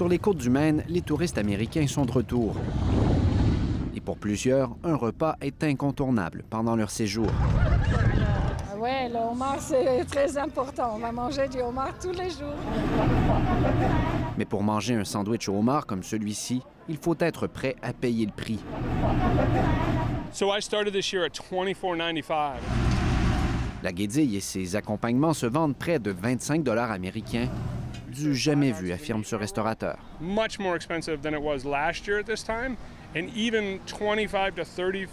Sur les côtes du Maine, les touristes américains sont de retour. Et pour plusieurs, un repas est incontournable pendant leur séjour. Oui, le homard, c'est très important. On va manger du homard tous les jours. Mais pour manger un sandwich au homard comme celui-ci, il faut être prêt à payer le prix. So I started this year at $24.95. La guédille et ses accompagnements se vendent près de 25 $ américains. Du jamais vu, affirme ce restaurateur. Much more expensive than it was last year at this time, and even 25 to 30%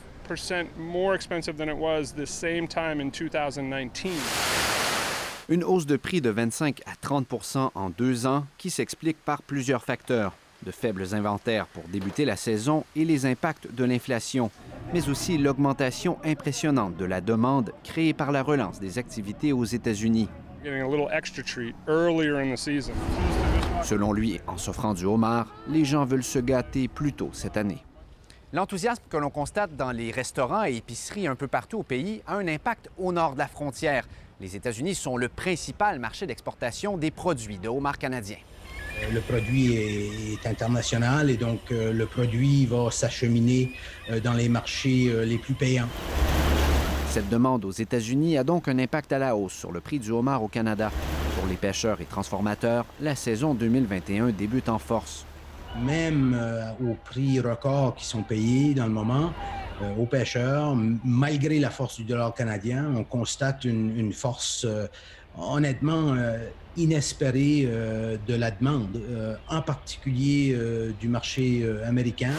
more expensive than it was the same time in 2019. Une hausse de prix de 25 à 30 % en 2 ans qui s'explique par plusieurs facteurs. De faibles inventaires pour débuter la saison et les impacts de l'inflation, mais aussi l'augmentation impressionnante de la demande créée par la relance des activités aux États-Unis. Getting a little extra treat earlier in the season. Selon lui, en s'offrant du homard, les gens veulent se gâter plus tôt cette année. L'enthousiasme que l'on constate dans les restaurants et épiceries un peu partout au pays a un impact au nord de la frontière. Les États-Unis sont le principal marché d'exportation des produits de homard canadien. Le produit est international et donc le produit va s'acheminer dans les marchés les plus payants. Cette demande aux États-Unis a donc un impact à la hausse sur le prix du homard au Canada. Pour les pêcheurs et transformateurs, la saison 2021 débute en force. Même aux prix records qui sont payés dans le moment, aux pêcheurs, malgré la force du dollar canadien, on constate une force honnêtement inespérée de la demande, en particulier du marché américain.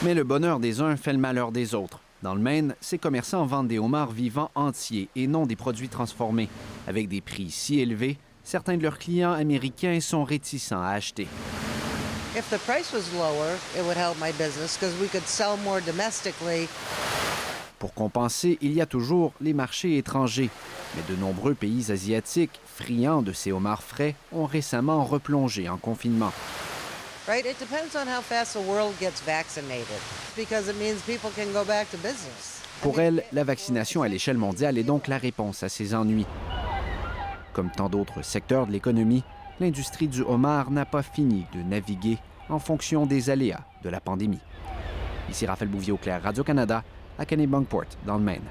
Mais le bonheur des uns fait le malheur des autres. Dans le Maine, ces commerçants vendent des homards vivants entiers et non des produits transformés. Avec des prix si élevés, certains de leurs clients américains sont réticents à acheter. If the price was lower, it would help my business because we could sell more domestically. Pour compenser, il y a toujours les marchés étrangers. Mais de nombreux pays asiatiques, friands de ces homards frais, ont récemment replongé en confinement. Right? It depends on how fast the world gets vaccinated because it means people can go back to business. Pour elle, la vaccination à l'échelle mondiale est donc la réponse à ces ennuis. Comme tant d'autres secteurs de l'économie, l'industrie du homard n'a pas fini de naviguer en fonction des aléas de la pandémie. Ici Raphaël Bouvier-Auclair, Radio-Canada, à Kennebunkport, dans le Maine.